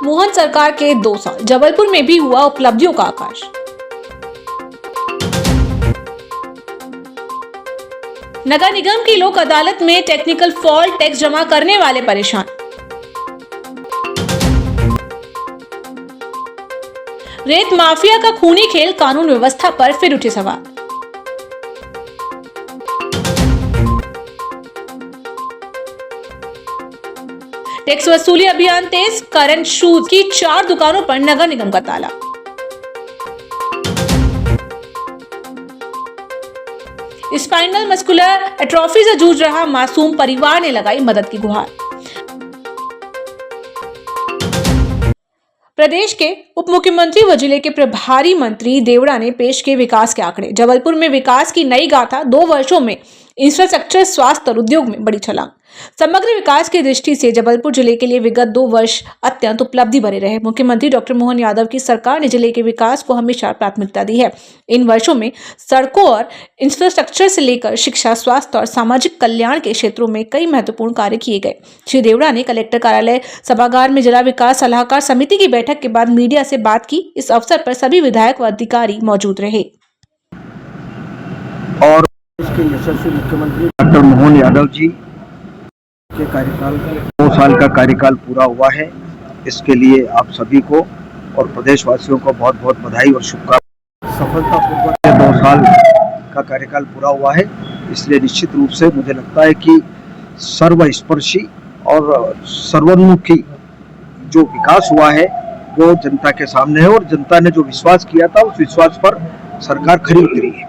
मोहन सरकार के 2 साल, जबलपुर में भी हुआ उपलब्धियों का आकाश। नगर निगम की लोक अदालत में टेक्निकल फॉल्ट, टैक्स जमा करने वाले परेशान। रेत माफिया का खूनी खेल, कानून व्यवस्था पर फिर उठे सवाल। टैक्स वसूली अभियान तेज, करंट शूज की 4 दुकानों पर नगर निगम का ताला। स्पाइनल मस्कुलर एट्रोफी से जूझ रहा मासूम, परिवार ने लगाई मदद की गुहार। प्रदेश के उप मुख्यमंत्री व जिले के प्रभारी मंत्री देवड़ा ने पेश किए विकास के आंकड़े। जबलपुर में विकास की नई गाथा, 2 वर्षों में इंफ्रास्ट्रक्चर, स्वास्थ्य और उद्योग में बड़ी छलांग। समग्र विकास की दृष्टि से जबलपुर जिले के लिए विगत 2 वर्ष अत्यंत उपलब्धि भरे रहे। मुख्यमंत्री डॉक्टर मोहन यादव की सरकार ने जिले के विकास को हमेशा प्राथमिकता दी है। इन वर्षों में सड़कों और इंफ्रास्ट्रक्चर से लेकर शिक्षा, स्वास्थ्य और सामाजिक कल्याण के क्षेत्रों में कई महत्वपूर्ण कार्य किए गए। श्री देवड़ा ने कलेक्टर कार्यालय सभागार में जिला विकास सलाहकार समिति की बैठक के बाद मीडिया से बात की। इस अवसर पर सभी विधायक व अधिकारी मौजूद रहे। और इसके यशस्वी मुख्यमंत्री डॉक्टर मोहन यादव जी के कार्यकाल 2 साल का कार्यकाल पूरा हुआ है। इसके लिए आप सभी को और प्रदेशवासियों को बहुत बहुत बधाई और शुभकामनाएं। सफलतापूर्वक 2 साल का कार्यकाल पूरा हुआ है, इसलिए निश्चित रूप से मुझे लगता है कि सर्वस्पर्शी और सर्वोन्मुखी जो विकास हुआ है वो जनता के सामने है और जनता ने जो विश्वास किया था उस विश्वास पर सरकार खरी उतरी है।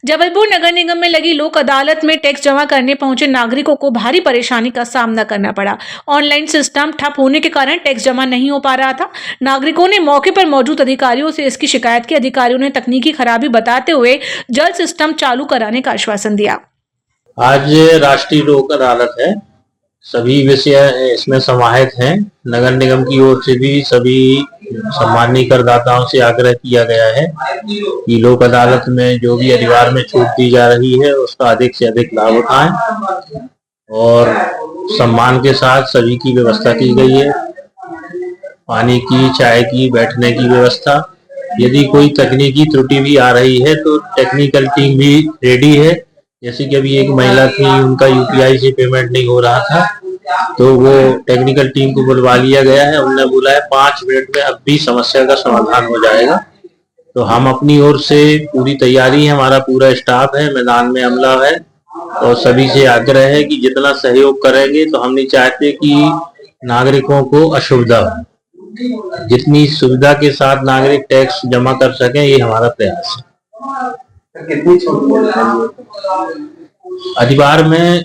जबलपुर नगर निगम में लगी लोक अदालत में टैक्स जमा करने पहुंचे नागरिकों को भारी परेशानी का सामना करना पड़ा। ऑनलाइन सिस्टम ठप होने के कारण टैक्स जमा नहीं हो पा रहा था। नागरिकों ने मौके पर मौजूद अधिकारियों से इसकी शिकायत की। अधिकारियों ने तकनीकी खराबी बताते हुए जल्द सिस्टम चालू कराने का आश्वासन दिया। आज राष्ट्रीय लोक अदालत है, सभी विषय इसमें समाहित हैं। नगर निगम की ओर से भी सभी सम्मानीय करदाताओं से आग्रह किया गया है कि लोक अदालत में जो भी अधिभार में छूट दी जा रही है उसका अधिक से अधिक लाभ उठाएं और सम्मान के साथ सभी की व्यवस्था की गई है। पानी की, चाय की, बैठने की व्यवस्था। यदि कोई तकनीकी त्रुटि भी आ रही है तो टेक्निकल टीम भी रेडी है। जैसे कि अभी एक महिला थी, उनका यूपीआई से पेमेंट नहीं हो रहा था तो वो टेक्निकल टीम को बुलवा लिया गया है। उन्होंने बोला है 5 मिनट में अब भी समस्या का समाधान हो जाएगा। तो हम अपनी ओर से पूरी तैयारी है, हमारा पूरा स्टाफ है, मैदान में अमला है और सभी से आग्रह है कि जितना सहयोग करेंगे। तो हम नहीं चाहते कि नागरिकों को असुविधा हो, जितनी सुविधा के साथ नागरिक टैक्स जमा कर सकें ये हमारा प्रयास है। कितनी छूट अधिभार में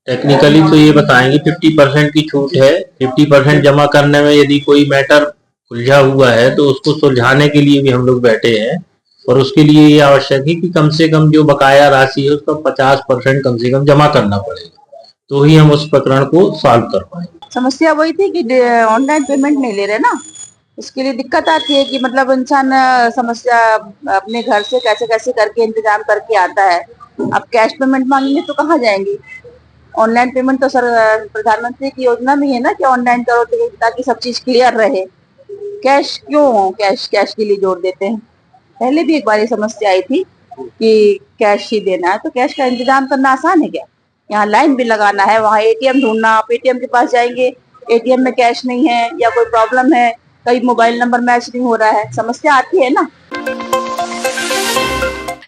टेक्निकली तो ये बताएंगे 50% की छूट है। 50% जमा करने में यदि कोई मैटर उलझा हुआ है तो उसको सुलझाने के लिए भी हम लोग बैठे हैं और उसके लिए ये आवश्यक है कि कम से कम जो बकाया राशि है उसका 50% कम से कम जमा करना पड़ेगा, तो ही हम उस प्रकरण को सॉल्व कर पाएंगे। समस्या वही थी कि ऑनलाइन पेमेंट नहीं ले रहे ना, उसके लिए दिक्कत आती है कि मतलब इंसान समस्या अपने घर से कैसे कैसे करके इंतजाम करके आता है। अब कैश पेमेंट मांगेंगे तो कहाँ जाएंगे। ऑनलाइन पेमेंट तो सर प्रधानमंत्री की योजना भी है ना कि ऑनलाइन करो ताकि सब चीज क्लियर रहे। कैश क्यों हो, कैश के लिए जोड़ देते हैं। पहले भी एक बार ये समस्या आई थी कि कैश ही देना है, तो कैश का इंतजाम करना आसान है क्या। यहाँ लाइन भी लगाना है, वहाँ एटीएम ढूंढना, आप एटीएम के पास जाएंगे, एटीएम में कैश नहीं है या कोई प्रॉब्लम है, कई मोबाइल नंबर मैच नहीं हो रहा है, समस्या आती है ना।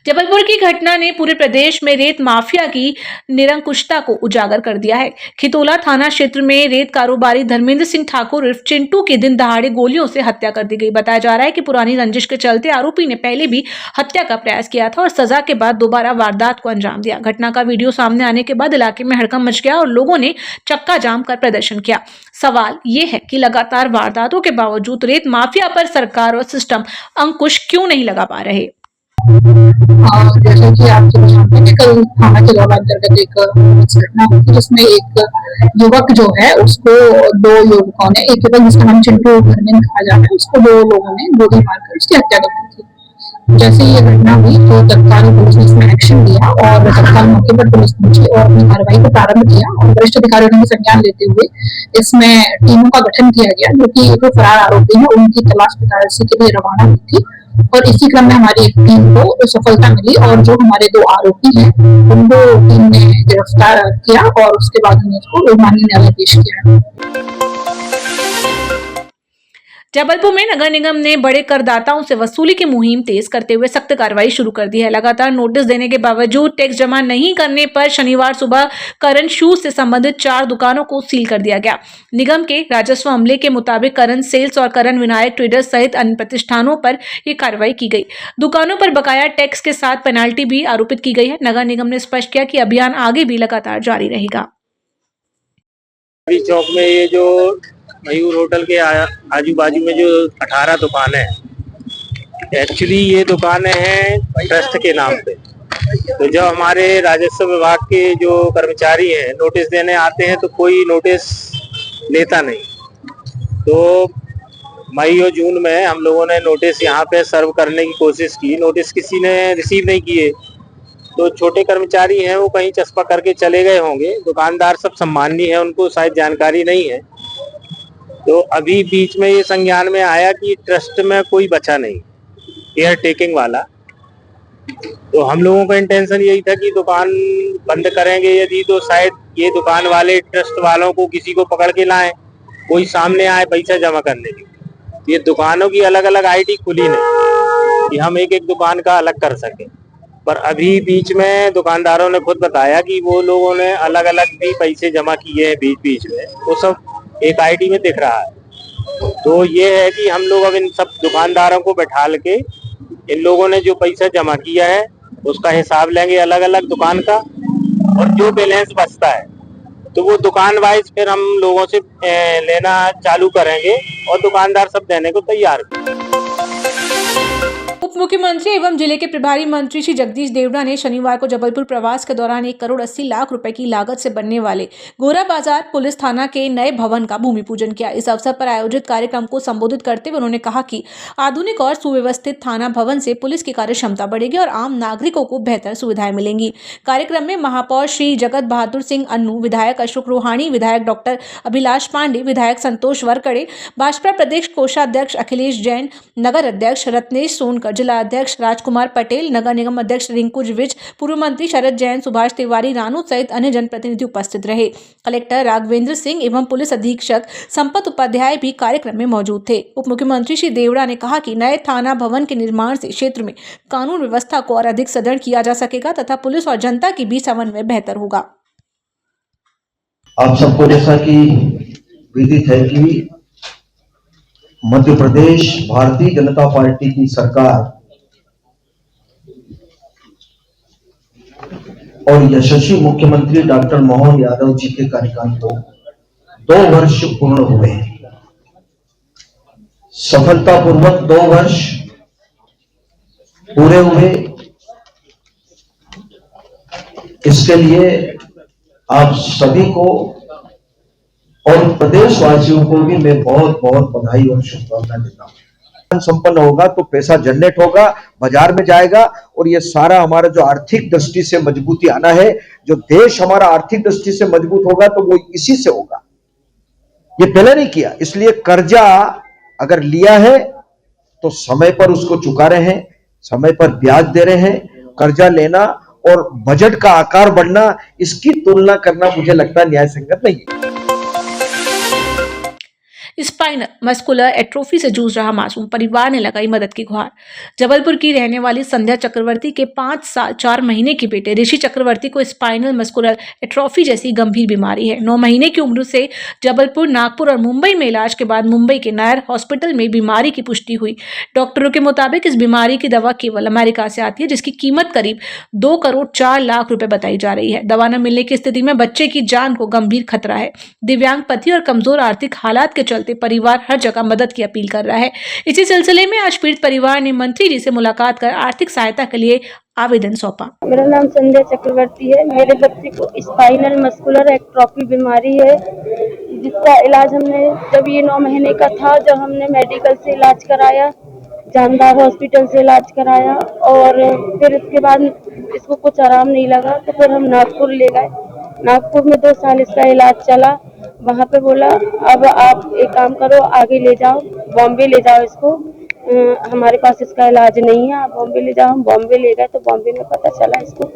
जबलपुर की घटना ने पूरे प्रदेश में रेत माफिया की निरंकुशता को उजागर कर दिया है। खितौला थाना क्षेत्र में रेत कारोबारी धर्मेंद्र सिंह ठाकुर उर्फ चिंटू की दिन दहाड़े गोलियों से हत्या कर दी गई। बताया जा रहा है कि पुरानी रंजिश के चलते आरोपी ने पहले भी हत्या का प्रयास किया था और सजा के बाद दोबारा वारदात को अंजाम दिया। घटना का वीडियो सामने आने के बाद इलाके में हड़कंप मच गया और लोगों ने चक्का जाम कर प्रदर्शन किया। सवाल ये है कि लगातार वारदातों के बावजूद रेत माफिया पर सरकार और सिस्टम अंकुश क्यों नहीं लगा पा रहे। जैसे कि आप सब जानते हैं, कल थाना खिलौना अंतर्गत एक घटना हुई थी जिसमें एक युवक जो है उसको 2 युवकों ने, एक युवक जिसका नाम चिंटू धर्मेंद्र कहा जाता है, उसको 2 लोगों ने गोली मारकर उसकी हत्या कर दी थी। जैसे ही ये घटना हुई तो तत्काल पुलिस ने इसमें एक्शन लिया और तत्काल मौके पर पुलिस पहुंची और अपनी कार्रवाई को प्रारंभ किया और वरिष्ठ अधिकारियों ने संज्ञान लेते हुए इसमें टीमों का गठन किया गया, जो कि जो फरार आरोपी है उनकी तलाश तलाशी के लिए रवाना हुई थी। और इसी क्रम में हमारी एक टीम को सफलता मिली और जो हमारे 2 आरोपी हैं उनको टीम ने गिरफ्तार किया और उसके बाद उन्हें उसको माननीय न्यायालय पेश किया। जबलपुर में नगर निगम ने बड़े करदाताओं से वसूली की मुहिम तेज करते हुए सख्त कार्रवाई शुरू कर दी है। लगातार नोटिस देने के बावजूद टैक्स जमा नहीं करने पर शनिवार सुबह करण शूज से संबंधित 4 दुकानों को सील कर दिया गया। निगम के राजस्व अमले के मुताबिक करण सेल्स और करण विनायक ट्रेडर्स सहित अन्य प्रतिष्ठानों पर यह कार्रवाई की गई। दुकानों पर बकाया टैक्स के साथ पेनाल्टी भी आरोपित की गई है। नगर निगम ने स्पष्ट किया कि अभियान आगे भी लगातार जारी रहेगा। चौक में ये जो मयूर होटल के आजू बाजू में जो 18 दुकानें हैं, एक्चुअली ये दुकानें हैं ट्रस्ट के नाम पे। तो जब हमारे राजस्व विभाग के जो कर्मचारी हैं नोटिस देने आते हैं तो कोई नोटिस लेता नहीं। तो मई और जून में हम लोगों ने नोटिस यहाँ पे सर्व करने की कोशिश की, नोटिस किसी ने रिसीव नहीं किए। तो छोटे कर्मचारी हैं वो कहीं चस्पा करके चले गए होंगे। दुकानदार सब सम्मानीय है, उनको शायद जानकारी नहीं है। तो अभी बीच में ये संज्ञान में आया कि ट्रस्ट में कोई बचा नहीं केयर टेकिंग वाला। तो हम लोगों का इंटेंशन यही था कि दुकान बंद करेंगे यदि तो शायद ये दुकान वाले ट्रस्ट वालों को किसी को पकड़ के लाएं, कोई सामने आए पैसा जमा करने के। ये दुकानों की अलग अलग आईडी खुली नहीं कि हम एक एक दुकान का अलग कर सके। पर अभी बीच में दुकानदारों ने खुद बताया कि वो लोगों ने अलग अलग भी पैसे जमा किए हैं बीच बीच में, वो सब एक आईडी में दिख रहा है। तो ये है कि हम लोग अब इन सब दुकानदारों को बैठा के इन लोगों ने जो पैसा जमा किया है उसका हिसाब लेंगे अलग अलग दुकान का, और जो बैलेंस बचता है तो वो दुकान वाइज फिर हम लोगों से लेना चालू करेंगे और दुकानदार सब देने को तैयार हैं। उप मुख्यमंत्री एवं जिले के प्रभारी मंत्री श्री जगदीश देवड़ा ने शनिवार को जबलपुर प्रवास के दौरान 1 करोड़ 80 लाख रुपए की लागत से बनने वाले गोरा बाजार पुलिस थाना के नए भवन का भूमि पूजन किया। इस अवसर पर आयोजित कार्यक्रम को संबोधित करते हुए उन्होंने कहा कि आधुनिक और सुव्यवस्थित थाना भवन से पुलिस की कार्य क्षमता बढ़ेगी और आम नागरिकों को बेहतर सुविधाएं मिलेंगी। कार्यक्रम में महापौर श्री जगत बहादुर सिंह अन्नू, विधायक अशोक रोहाणी, विधायक डॉक्टर अभिलाष पांडे, विधायक संतोष वरकड़े, भाजपा प्रदेश कोषाध्यक्ष अखिलेश जैन, नगर अध्यक्ष रत्नेश सोनकर, जिला अध्यक्ष राजकुमार पटेल, नगर निगम अध्यक्ष रिंकू विज, पूर्व मंत्री शरद जैन, सुभाष तिवारी, रानू सहित अन्य जनप्रतिनिधि उपस्थित रहे। कलेक्टर राघवेंद्र सिंह एवं पुलिस अधीक्षक संपत उपाध्याय भी कार्यक्रम में मौजूद थे। उप मुख्यमंत्री श्री देवड़ा ने कहा कि नए थाना भवन के निर्माण से क्षेत्र में कानून व्यवस्था को और अधिक सुदृढ़ किया जा सकेगा तथा पुलिस और जनता के बीच समन्वय बेहतर होगा। आप सबको जैसा कि विदित है कि मध्य प्रदेश भारतीय जनता पार्टी की सरकार और यशस्वी मुख्यमंत्री डॉक्टर मोहन यादव जी के कार्यकाल को 2 वर्ष पूर्ण हुए हैं। सफलतापूर्वक 2 वर्ष पूरे हुए। इसके लिए आप सभी को और प्रदेशवासियों को भी मैं बहुत बहुत बधाई और शुभकामनाएं देता हूं। संपन्न होगा तो पैसा जनरेट होगा, बाजार में जाएगा और ये सारा हमारा जो आर्थिक दृष्टि से मजबूती आना है, जो देश हमारा आर्थिक दृष्टि से मजबूत होगा तो वो इसी से होगा। ये पहले नहीं किया, इसलिए कर्जा अगर लिया है तो समय पर उसको चुका रहे हैं, समय पर ब्याज दे रहे हैं। कर्जा लेना और बजट का आकार बढ़ना, इसकी तुलना करना मुझे लगता है न्याय संगत नहीं है। स्पाइनल मस्कुलर एट्रोफी से जूझ रहा मासूम परिवार ने लगाई मदद की गुहार। जबलपुर की रहने वाली संध्या चक्रवर्ती के 5 साल 4 महीने के बेटे ऋषि चक्रवर्ती को स्पाइनल मस्कुलर एट्रोफी जैसी गंभीर बीमारी है। 9 महीने की उम्र से जबलपुर, नागपुर और मुंबई में इलाज के बाद मुंबई के नायर हॉस्पिटल में बीमारी की पुष्टि हुई। डॉक्टरों के मुताबिक इस बीमारी की दवा केवल अमेरिका से आती है, जिसकी कीमत करीब 2 करोड़ 4 लाख रुपए बताई जा रही है। दवा न मिलने की स्थिति में बच्चे की जान को गंभीर खतरा है। दिव्यांग पति और कमजोर आर्थिक हालात के चलते परिवार हर जगह मदद की अपील कर रहा है। इसी सिलसिले में आज पीड़ित परिवार ने मंत्री जी से मुलाकात कर आर्थिक सहायता के लिए आवेदन सौंपा। मेरा नाम संध्या चक्रवर्ती है। मेरे बच्चे को स्पाइनल मस्कुलर एट्रोफी बीमारी है, जिसका इलाज हमने जब ये 9 महीने का था, जब हमने मेडिकल से इलाज कराया जानदार हॉस्पिटल से इलाज कराया और फिर उसके बाद इसको कुछ आराम नहीं लगा तो फिर हम नागपुर ले गए। नागपुर में 2 साल इसका इलाज चला। वहाँ पे बोला अब आप एक काम करो, आगे ले जाओ, बॉम्बे ले जाओ इसको, हमारे पास इसका इलाज नहीं है, आप बॉम्बे ले जाओ। हम बॉम्बे ले गए तो बॉम्बे में पता चला इसको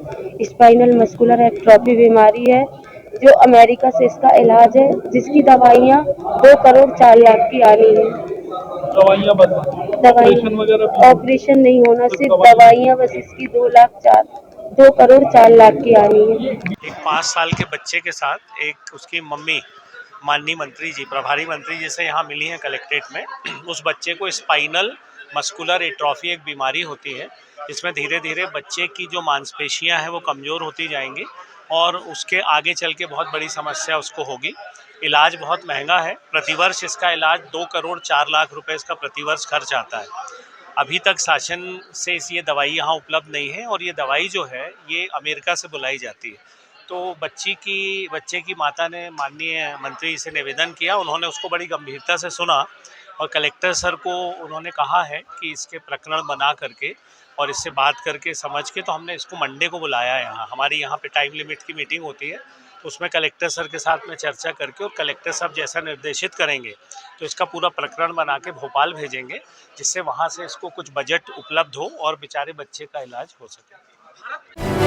स्पाइनल मस्कुलर एट्रोफी बीमारी है, जो अमेरिका से इसका इलाज है, जिसकी दवाइयाँ 2 करोड़ 4 लाख की आ रही हैं। दवाई ऑपरेशन नहीं होना, सिर्फ दवाइयाँ बस इसकी 2 करोड़ 4 लाख की आ रही है। एक 5 साल के बच्चे के साथ एक उसकी मम्मी माननीय मंत्री जी, प्रभारी मंत्री जी से यहाँ मिली हैं कलेक्ट्रेट में। उस बच्चे को स्पाइनल मस्कुलर एट्रोफी एक बीमारी होती है, जिसमें धीरे धीरे बच्चे की जो मांसपेशियाँ हैं वो कमज़ोर होती जाएंगी और उसके आगे चल के बहुत बड़ी समस्या उसको होगी। इलाज बहुत महंगा है, प्रतिवर्ष इसका इलाज 2 करोड़ 4 लाख रुपए इसका प्रतिवर्ष खर्च आता है। अभी तक शासन से ये दवाई यहाँ उपलब्ध नहीं है और ये दवाई जो है ये अमेरिका से बुलाई जाती है। तो बच्चे की माता ने माननीय मंत्री से निवेदन किया, उन्होंने उसको बड़ी गंभीरता से सुना और कलेक्टर सर को उन्होंने कहा है कि इसके प्रकरण बना करके और इससे बात करके समझ के, तो हमने इसको मंडे को बुलाया है यहाँ। हमारी यहाँ पे टाइम लिमिट की मीटिंग होती है, तो उसमें कलेक्टर सर के साथ में चर्चा करके और कलेक्टर साहब जैसा निर्देशित करेंगे तो इसका पूरा प्रकरण बना के भोपाल भेजेंगे, जिससे वहाँ से इसको कुछ बजट उपलब्ध हो और बेचारे बच्चे का इलाज हो सके।